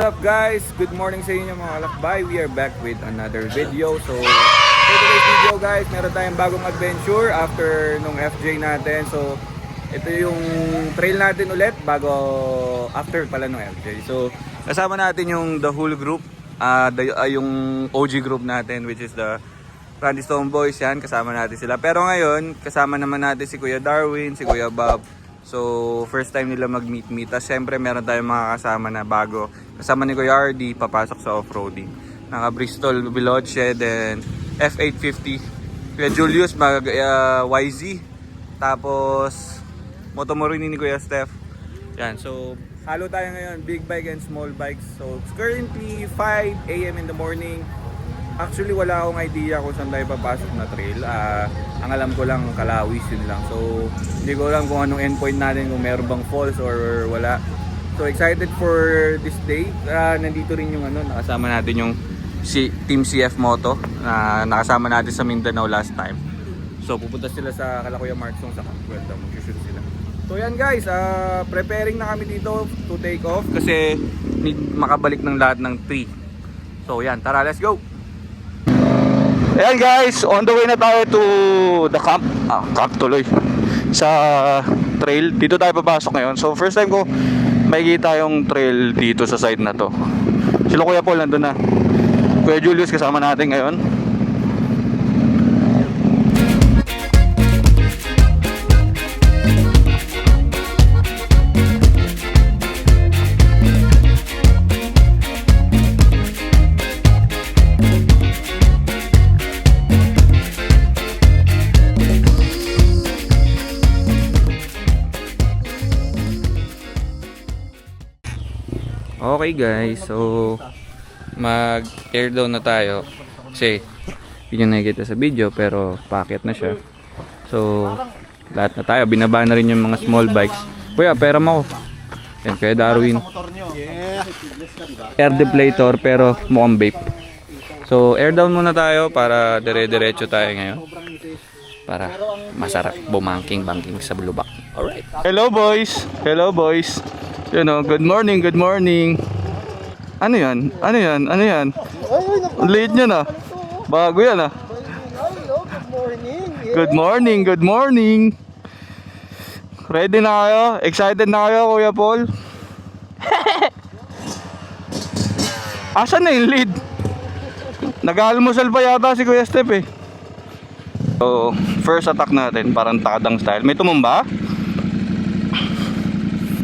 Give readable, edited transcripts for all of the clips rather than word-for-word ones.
up guys? Good morning sa inyo mga kalakbay. We are back with another video. So for today's video guys, meron tayong bagong adventure after nung FJ natin. So ito yung trail natin ulit bago after pala nung FJ. So kasama natin yung the whole group, yung OG group natin, which is the Randy Stone Boys. Yan, kasama natin sila. Pero ngayon, kasama naman natin si Kuya Darwin, si Kuya Bob. So, first time nila mag-meet. Tapos, syempre, meron tayong mga kasama na bago. Kasama ni Kuya RD, papasok sa off-roading. Naka Bristol Veloce, then F850. Kuya Julius, YZ. Tapos, Motomorini ni Kuya Steph. Yan, so, halo tayo ngayon, big bike and small bikes. So, it's currently 5 AM in the morning. Actually, wala akong idea kung saan tayo papasok na trail. Ang alam ko lang, Kalawis, yun lang. So, hindi ko alam kung anong endpoint natin, kung meron bang falls or wala. So, excited for this day. Nandito rin yung nakasama natin yung Team CF Moto na nakasama natin sa Mindanao last time. So, pupunta sila sa Kalakuya Marksong sa Campuelta. Mag-shoot sila. So, yan guys. Preparing na kami dito to take off kasi need makabalik ng lahat ng tree. So, yan. Tara, let's go! Ayan guys, on the way na tayo to the camp. Camp tuloy. Sa trail. Dito tayo papasok ngayon. So first time ko makikita yung trail dito sa side na to. Sila Kuya Paul nandun na. Kuya Julius kasama natin ngayon. Okay guys, so mag air down na tayo kasi hindi nyo nakikita sa video pero paakyat na siya. So lahat na tayo, binaba na rin yung mga small bikes. Kuya, pera mo. Yan, Kuya Darwin. Air deflator pero mukhang vape. So air down muna tayo para dire-diretso tayo ngayon para masarap bumangking-bangking sa lubak. Alright. Hello boys! Hello boys! You know, good morning, good morning. Ano yan? Ano yan? Ano yan? Ang liit nyo na. Bago yan ah. Good morning, good morning. Ready na kayo? Excited na kayo, Kuya Paul? Asan na yung lead? Nag-almusal pa yata si Kuya Steph eh. So, first attack natin, parang takadang style. May tumumba?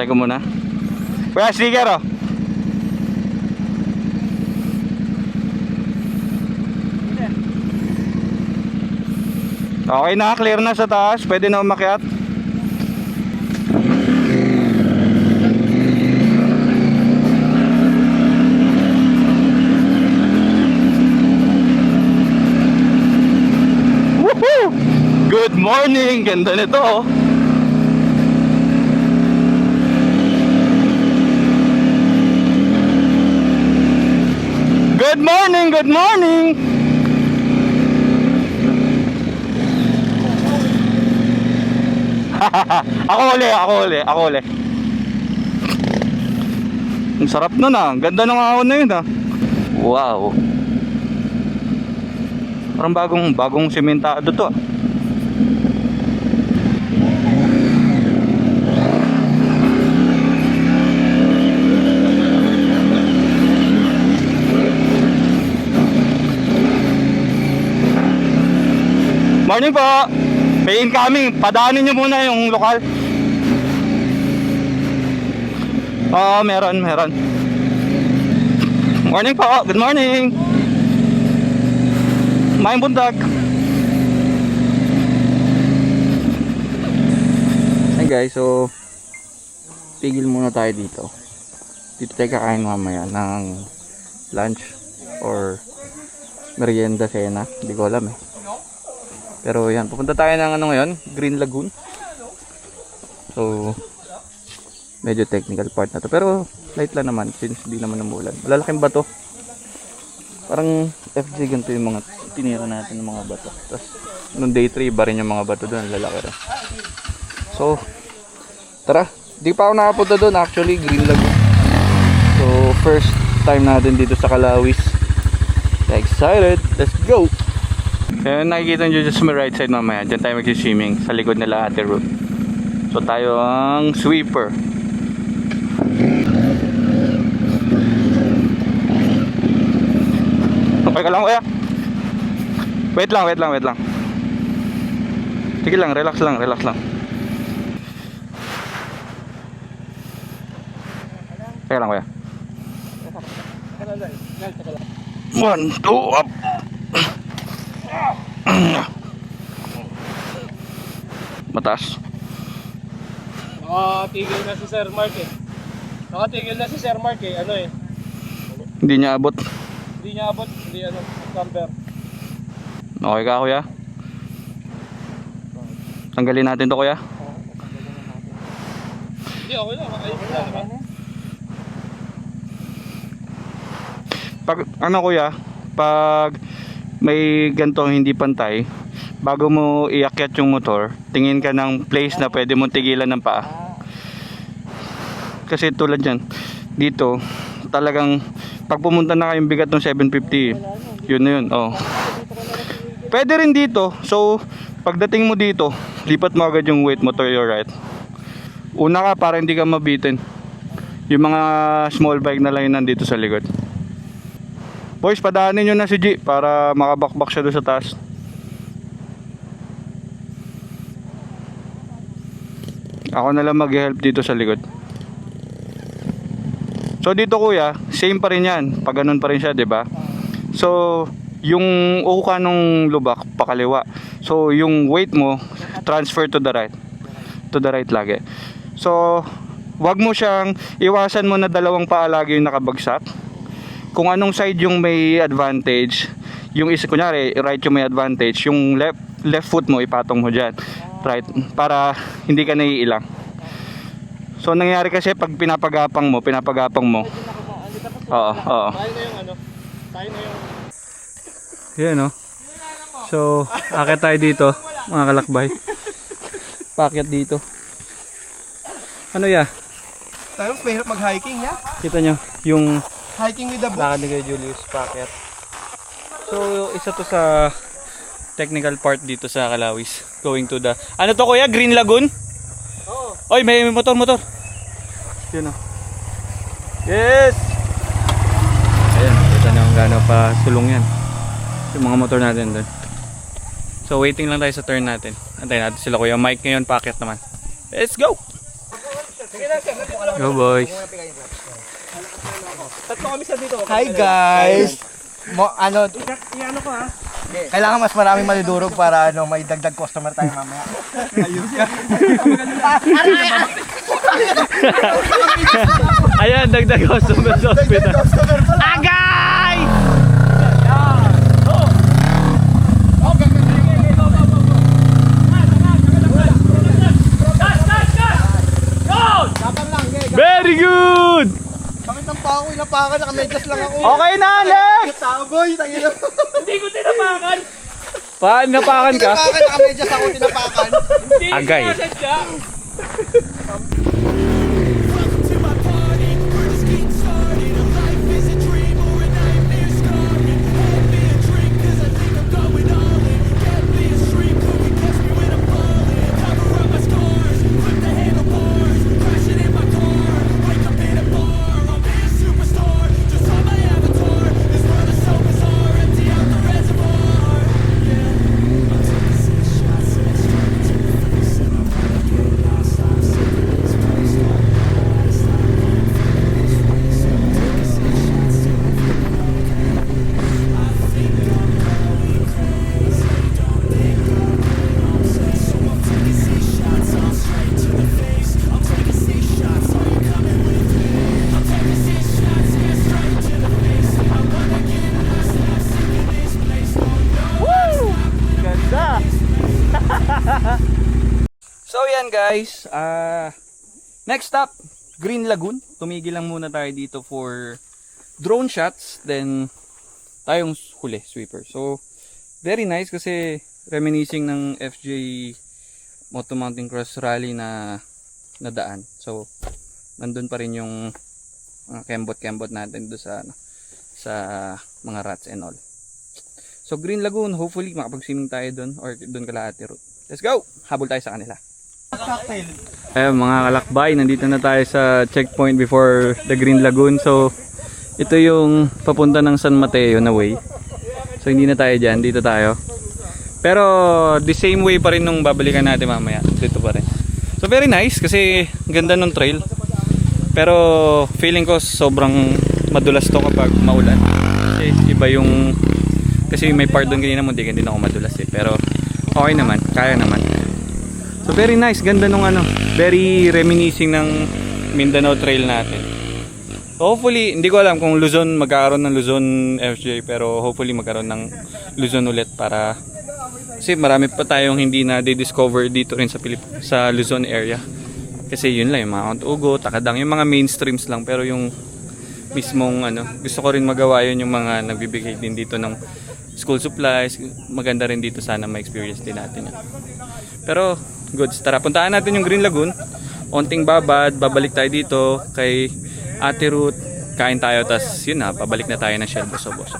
Teka muna. Kuya, sticker oh. Okay na, clear na sa taas. Pwede na umakyat. Woohoo! Good morning! Ganda nito oh. Good morning, good morning. Ako uli. Ang sarap nun ah. Ganda ng ahon na yun ah. Wow. Parang bagong sementado to ah. Morning po. May incoming. Padaanin nyo muna yung lokal. Oo, meron. Morning po. Good morning. Maing bundag. Hey guys, so tigil muna tayo dito. Dito tayo kakain mamaya ng lunch or merienda cena. Hindi ko alam eh. Pero yan, pupunta tayo ng ngayon, Green Lagoon. So medyo technical part na to, pero light lang naman since di naman umulan. Malalaking bato. Parang FJ ganito yung mga tinira natin ng mga bato. Tapos nung day 3 iba rin yung mga bato doon, lalaki rin. So tara, di pa ako nakapunta doon actually, Green Lagoon. So first time natin dito sa Kalawis. Excited, let's go. Kaya nakikita nyo dyan sa my right side mamaya, dyan tayo mag-swimming sa likod nila Ate Ruth. So tayo ang sweeper. Okay ka lang kuya? Wait lang. Sige lang, relax lang. Teka lang kuya. 1, 2, up. Mataas. Nakatigil na si Sir Mark eh. Ano eh. Hindi niya abot. Hindi number. Okay ka kuya? Tanggalin natin to kuya. Hindi, okay lang. Ayos na naman. Pag ano kuya, pag may gantong hindi pantay, bago mo iakyat yung motor, tingin ka ng place na pwede mong tigilan ng paa. Kasi tulad yan, dito talagang pag pumunta na kayong bigat ng 750, yun na yun. Oh. Pwede rin dito. So pagdating mo dito, lipat mo agad yung weight mo to your right. Una ka para hindi ka mabitin. Yung mga small bike na lang yun nandito sa likod. Boys, padaanin nyo na si G para makabakbak siya doon sa taas. Ako na lang mag-help dito sa likod. So dito kuya, same pa rin yan. Pag ganun pa rin siya, 'di ba? So yung uka nung lubak pakaliwa. So yung weight mo transfer to the right. To the right lagi. So wag mo siyang iwasan mo na dalawang paa lagi yung nakabagsak. Kung anong side yung may advantage, yung isa kunyari right yung may advantage, yung left foot mo ipatong mo diyan. Right, para hindi ka naiilang. So nangyari kasi pag pinapagapang mo. Oo. Tayo na yung Yan no. So, akit tayo dito, mga kalakbay. Pakyat dito. Ano ya? Tayo mahirap mag-hiking ya. Kita nyo, yung Hiking with the book. lakad ni Kuya Julius, pakyat. So, isa to sa technical part dito sa Kalawis. Going to the, ano to kuya? Green Lagoon? Oo. Oy, may motor. Yun o. Yes! Ayan, kita nyo kung gaano pa sulong yan. Yung mga motor natin doon. So waiting lang tayo sa turn natin. Antayin natin sila kuya Mike ngayon, packet naman. Let's go! Go boys! Hi guys! Ano ko ha? Kailangan mas maraming malidurog para may dagdag customer tayo mamaya. Ayos ka. Ayan, dagdag customer sa hospital. Agay! Very good! Sakit ng pako, inapakan, nakamedyas lang ako. Okay na, Alex! Taboy, tangina. Hindi ko tinapakan. Paano napakan ka? Tinapakan, nakamedyas ako, tinapakan. Agay. So yan guys, next stop, Green Lagoon. Tumigil lang muna tayo dito for drone shots, then tayong huli, sweeper. So very nice kasi reminiscing ng FJ Moto Mountain Cross Rally na nadaan. So nandun pa rin yung kembot-kembot natin doon sa, ano, sa mga rats and all. So Green Lagoon, hopefully makapag-swimming tayo doon or doon kala Ate Ruth. Let's go! Habol tayo sa kanila. Ayun mga kalakbay, nandito na tayo sa checkpoint before the Green Lagoon. So ito yung papunta ng San Mateo na way. So hindi na tayo dyan, dito tayo. Pero the same way pa rin nung babalikan natin mamaya. Dito pa rin. So very nice kasi ganda ng trail. Pero feeling ko sobrang madulas to kapag maulan. Kasi iba yung... Kasi may part doon kanina muntikan din ako madulas eh. Pero okay naman, kaya naman. So very nice, ganda nung ano. Very reminiscing ng Mindanao Trail natin. So hopefully, hindi ko alam kung Luzon, magkakaroon ng Luzon FJ. Pero hopefully magkaroon ng Luzon ulit para... Kasi marami pa tayong hindi na di-discover dito rin sa Luzon area. Kasi yun lang, yung mga Mount Ugo, Takadang, yung mga mainstreams lang. Pero yung mismong ano, gusto ko rin magawa yun yung mga nagbibigay din dito ng school supplies. Maganda rin dito, sana ma-experience din natin yan. Pero goods, tara puntaan natin yung Green Lagoon. Onting babad, babalik tayo dito kay Ate Ruth. Kain tayo, tas yun na, pabalik na tayo ng Shell Boso-Boso.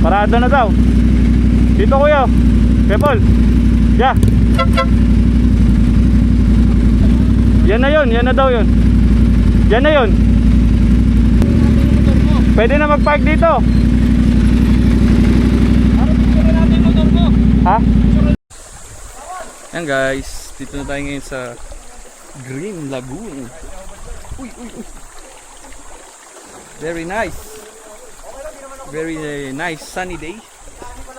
Parada na daw. Dito kuya. Kepol. Yeah. Yan na yun. Yan na daw yun. Yan na yun. Pwede na mag-park dito. Ha? Yan guys. Dito na tayo ngayon sa Green Lagoon. Uy, uy, uy. Very nice. Very nice sunny day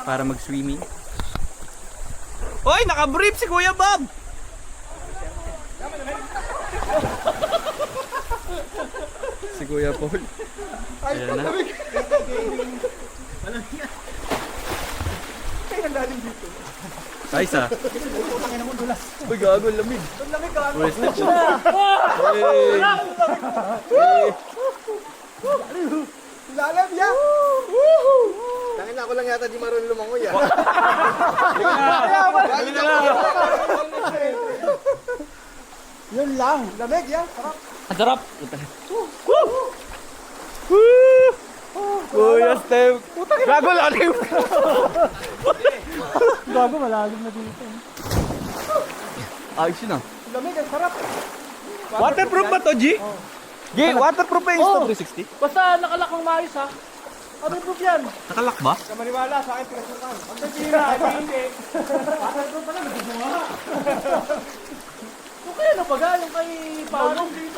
para mag-swimming. Hoy, naka-brief si Kuya Bob. Si Kuya Paul. Ayan na. Nice ah. Uy, gago, lamig. Lamig gago. Lalam ya! Tangin ako lang yata di marunong lumangoy ah. Yun lang, lamig ya. Ang sarap. Kuya Steve. Gago, lalim. Gago, malalim na dito. Ayos yun ah. Lamig, ang sarap. Waterproof ba to, G? G, waterproof ba yung Insta360? Basta nakalak ng maayos ha. Waterproof yan. Nakalak ba? Ka maniwala sa akin, pinasukan. Ang tagina, hindi. Waterproof pala, nagbubuha. Kung kaya na baga, yung kay Paolo dito.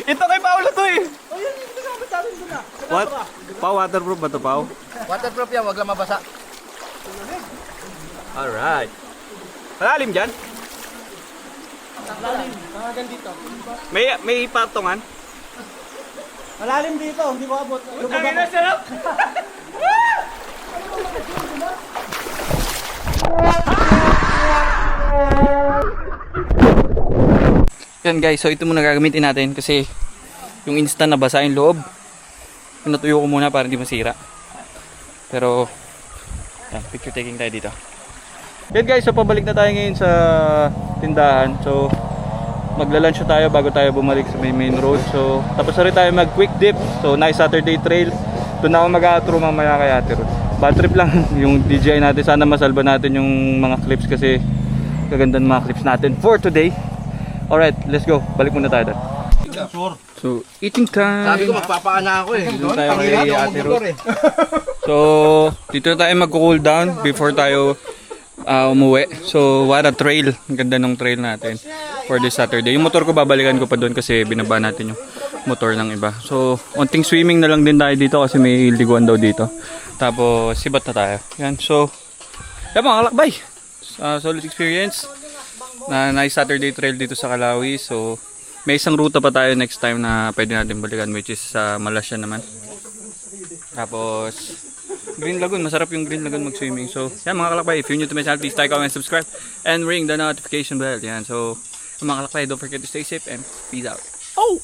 Ito kay Paolo to eh. O yun, yung kasama sa amin doon na. What? Pau, waterproof ba to, Pau? Waterproof yan, wag lang mabasa. Alright. Malalim dyan? Lalim, hanggang dito. May patungan? Malalim dito, hindi ko abot. Ang ina, sarap! Yan guys, so ito muna gagamitin natin kasi yung instant nabasa yung loob. Pinatuyo ko muna para hindi masira. Pero, yan, picture taking tayo dito. Yan guys, so pabalik na tayo ngayon sa tindahan. So, magla-lunch tayo bago tayo bumalik sa main road. So, tapos na rin tayo mag-quick dip. So, nice Saturday trail. Doon ako mag-outro mamaya kay Ate Ruth. Bad trip lang yung DJI natin. Sana masalba natin yung mga clips kasi kaganda ng mga clips natin for today. Alright, let's go. Balik muna tayo doon. So, eating time. Sabi ko magpapaana ako eh. Doon tayo kay Ate Ruth. So, dito tayo mag-cool down before tayo umuwi. So, what a trail. Ang ganda ng trail natin for this Saturday. Yung motor ko babalikan ko pa doon kasi binaba natin yung motor ng iba. So, onting swimming na lang din tayo dito kasi may liguan daw dito. Tapos, sibat na tayo. Yan. So, yan mga kalakbay. Solid experience. Nice Saturday trail dito sa Calawi. So, may isang ruta pa tayo next time na pwede natin balikan, which is sa Malasya naman. Tapos, Green Lagoon. Masarap yung Green Lagoon mag-swimming. So, yan mga kalakbay. If you're new to my channel, please like, comment, subscribe, and ring the notification bell. Yan. So, mga kalakbay, don't forget to stay safe and peace out. Oh!